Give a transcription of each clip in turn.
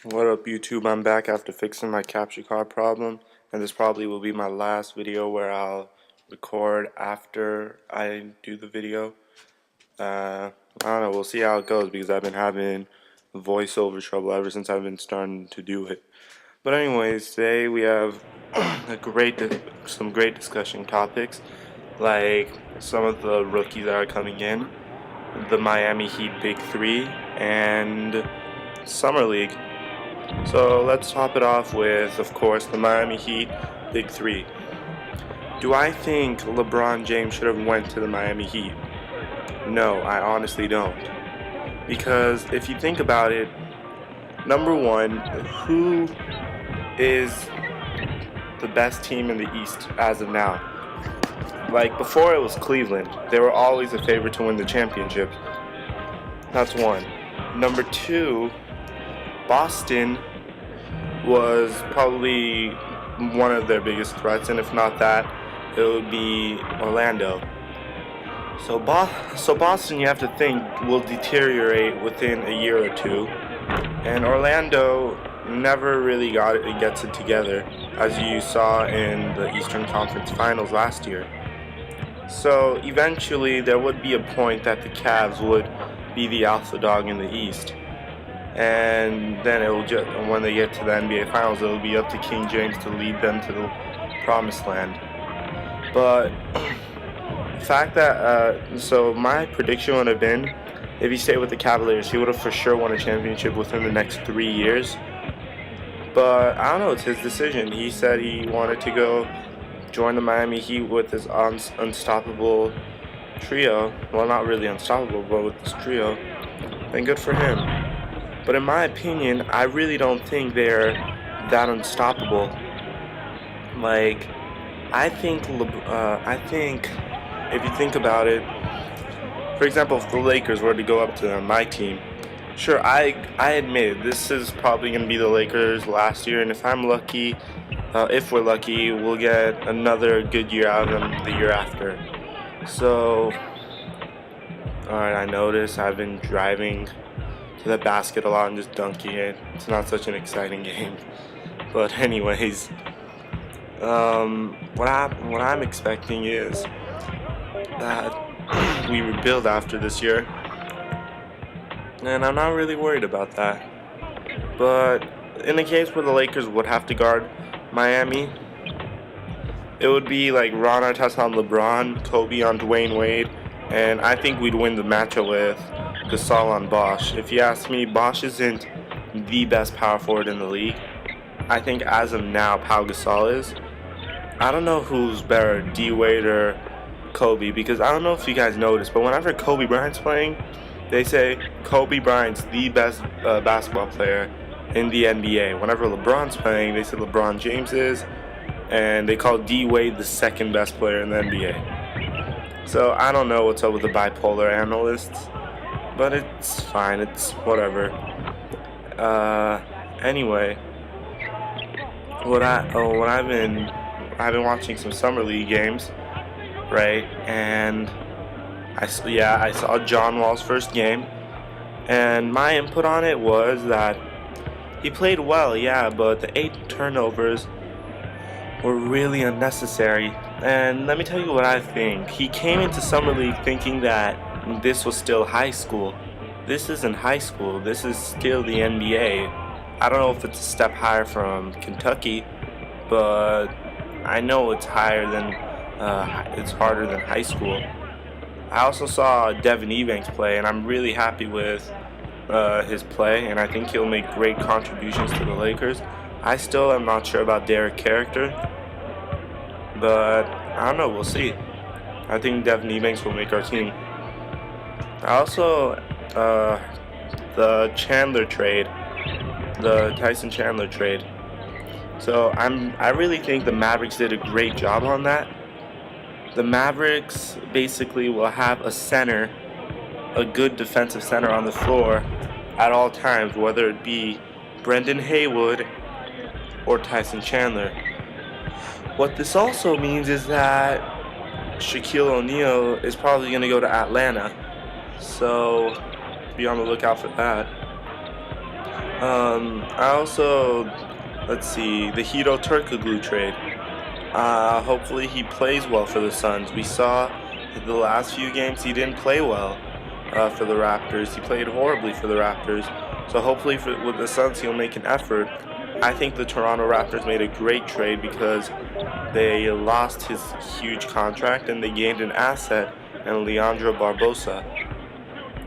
What up YouTube, I'm back after fixing my capture card problem, and this probably will be my last video where I'll record after I do the video. I don't know, we'll see how it goes because I've been having voiceover trouble ever since I've been starting to do it. But anyways, today we have some great discussion topics, like some of the rookies that are coming in, the Miami Heat Big Three, and Summer League. So let's top it off with, of course, the Miami Heat Big Three. Do I think LeBron James should have went to the Miami Heat? No, I honestly don't. Because if you think about it, number one, who is the best team in the East as of now? Like, before it was Cleveland. They were always a favorite to win the championship. That's one. Number two, Boston was probably one of their biggest threats, and if not that, it would be Orlando. So Boston, you have to think, will deteriorate within a year or two, and Orlando never really gets it together, as you saw in the Eastern Conference Finals last year. So eventually there would be a point that the Cavs would be the alpha dog in the East. And then when they get to the NBA Finals, it'll be up to King James to lead them to the promised land. But the fact that, so my prediction would have been, if he stayed with the Cavaliers, he would have for sure won a championship within the next 3 years. But I don't know, it's his decision. He said he wanted to go join the Miami Heat with his unstoppable trio. Well, not really unstoppable, but with this trio. Then good for him. But in my opinion, I really don't think they're that unstoppable. Like, I think if you think about it, for example, if the Lakers were to go up to my team, sure, I admit this is probably going to be the Lakers last year, and if we're lucky, we'll get another good year out of them the year after. So, alright, I noticed I've been driving to the basket a lot and just dunking it. It's not such an exciting game. But anyways, what I'm expecting is that we rebuild after this year, and I'm not really worried about that. But in the case where the Lakers would have to guard Miami, it would be like Ron Artest on LeBron, Kobe on Dwayne Wade, and I think we'd win the matchup with Gasol on Bosh. If you ask me, Bosh isn't the best power forward in the league. I think as of now, Pau Gasol is. I don't know who's better, D Wade or Kobe, because I don't know if you guys noticed, but whenever Kobe Bryant's playing, they say Kobe Bryant's the best basketball player in the NBA. Whenever LeBron's playing, they say LeBron James is, and they call D Wade the second best player in the NBA. So I don't know what's up with the bipolar analysts, but it's fine, it's whatever. Anyway, I've been watching some summer league games, right? And I saw John Wall's first game, and my input on it was that he played well, yeah, but the 8 turnovers were really unnecessary. And let me tell you what I think. He came into summer league thinking that this was still high school. This isn't high school. This is still the NBA. I don't know if it's a step higher from Kentucky, but I know it's harder than high school. I also saw Devin Ebanks play, and I'm really happy with his play, and I think he'll make great contributions to the Lakers. I still am not sure about Derek Character, but I don't know, we'll see. I think Devin Ebanks will make our team. Also, the Chandler trade, the Tyson Chandler trade. So I really think the Mavericks did a great job on that. The Mavericks basically will have a center, a good defensive center on the floor at all times, whether it be Brendan Haywood or Tyson Chandler. What this also means is that Shaquille O'Neal is probably going to go to Atlanta, so be on the lookout for that. I also, let's see, the Hito Turkoglu trade. Hopefully he plays well for the Suns. We saw the last few games he didn't play well for the Raptors. He played horribly for the Raptors. So hopefully with the Suns he'll make an effort. I think the Toronto Raptors made a great trade because they lost his huge contract and they gained an asset in Leandro Barbosa.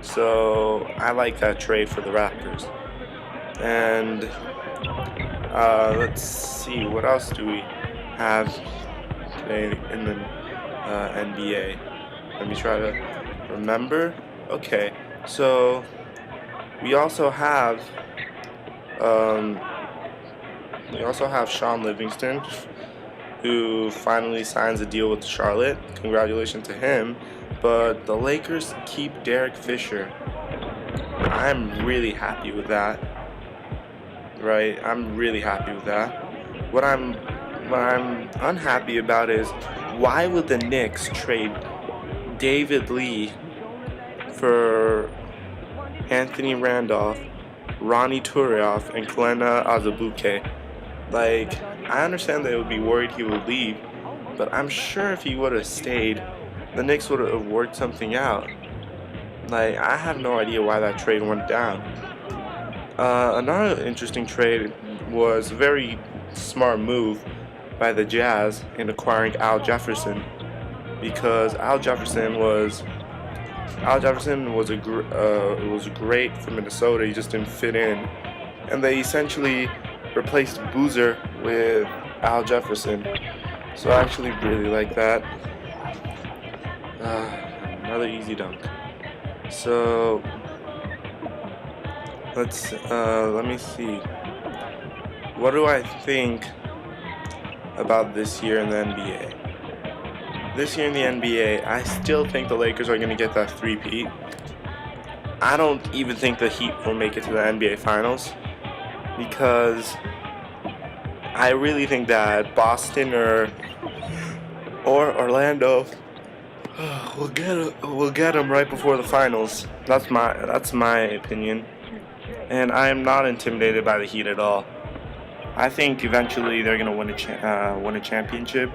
So I like that trade for the Raptors. And let's see, what else do we have today in the NBA? Let me try to remember. Okay, so we also have Sean Livingston, who finally signs a deal with Charlotte. Congratulations to him. But the Lakers keep Derek Fisher. I'm really happy with that. Right? I'm really happy with that. What I'm unhappy about is why would the Knicks trade David Lee for Anthony Randolph, Ronnie Turiaf, and Kelena Azubuike? Like, I understand they would be worried he would leave, but I'm sure if he would have stayed, the Knicks would have worked something out. Like, I have no idea why that trade went down. Another interesting trade was a very smart move by the Jazz in acquiring Al Jefferson, because Al Jefferson was great for Minnesota. He just didn't fit in, and they essentially replaced Boozer with Al Jefferson. So I actually really like that. Another easy dunk. So let me see. What do I think about this year in the NBA? This year in the NBA, I still think the Lakers are going to get that three-peat. I don't even think the Heat will make it to the NBA Finals, because I really think that Boston or Orlando will get them right before the finals. That's my opinion, and I am not intimidated by the Heat at all. I think eventually they're gonna win a championship,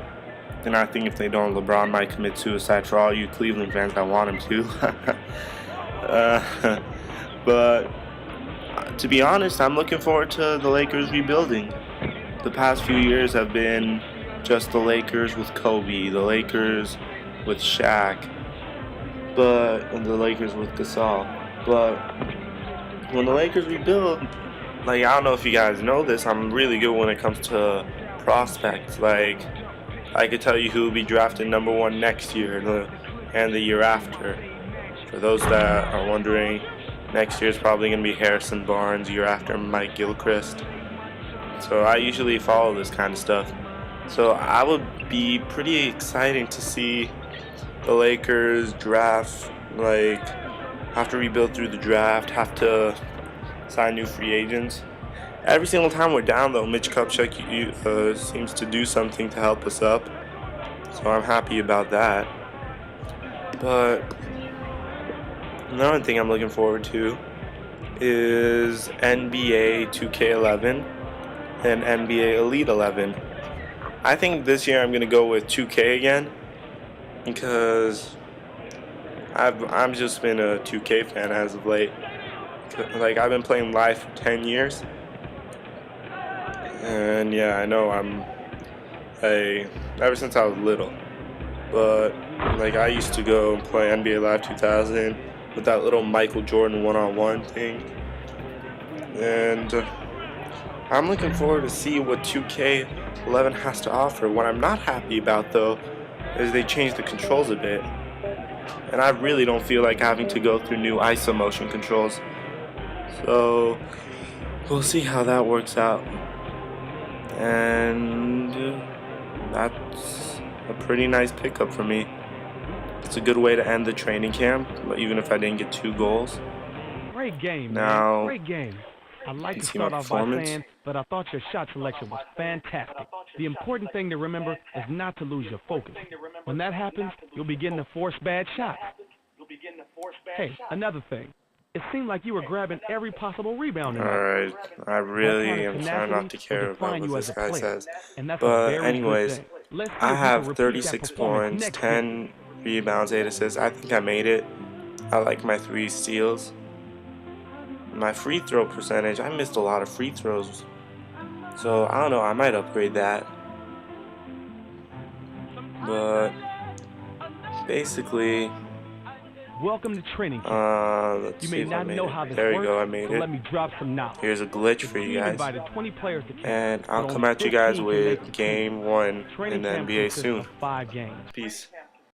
and I think if they don't, LeBron might commit suicide for all you Cleveland fans that want him to. But to be honest, I'm looking forward to the Lakers rebuilding. The past few years have been just the Lakers with Kobe, the Lakers with Shaq, and the Lakers with Gasol. But when the Lakers rebuild, like, I don't know if you guys know this, I'm really good when it comes to prospects. Like, I could tell you who will be drafted number 1 next year and the year after. For those that are wondering, next year is probably going to be Harrison Barnes, year after Mike Gilchrist. So I usually follow this kind of stuff. So I would be pretty exciting to see the Lakers draft, like, have to rebuild through the draft, have to sign new free agents. Every single time we're down, though, Mitch Kupchak seems to do something to help us up. So I'm happy about that. But another thing I'm looking forward to is NBA 2K11 and NBA Elite 11. I think this year I'm going to go with 2K again, because I've just been a 2K fan as of late. Like, I've been playing live for 10 years. And yeah, I know ever since I was little. But like, I used to go and play NBA Live 2000 with that little Michael Jordan one-on-one thing. And I'm looking forward to see what 2K11 has to offer. What I'm not happy about, though, is they changed the controls a bit. And I really don't feel like having to go through new ISO motion controls. So we'll see how that works out. And that's a pretty nice pickup for me. It's a good way to end the training camp, even if I didn't get 2 goals. Great game, now, man. Great game. I'd like to start off by saying that I thought your shot selection was fantastic. The important thing to remember is not to lose your focus. When that happens, you'll begin to force bad shots. Hey, another thing. It seemed like you were grabbing every possible rebound tonight. Alright, I really am trying not to care about what this guy says. But anyways, I have 36 points, 10 rebounds, 8 assists. I think I made it. I like my 3 steals. My free throw percentage, I missed a lot of free throws. So, I don't know, I might upgrade that. But, basically, welcome to training camp. Let's you see may if not I made know it. how this There works, we go, I made so it. let me drop some knowledge. Here's a glitch for you guys. Invited 20 players to camp, And I'll but come only at you guys 15 can make with the game team. 1 Training in the camp NBA consists soon. of 5 games. Peace.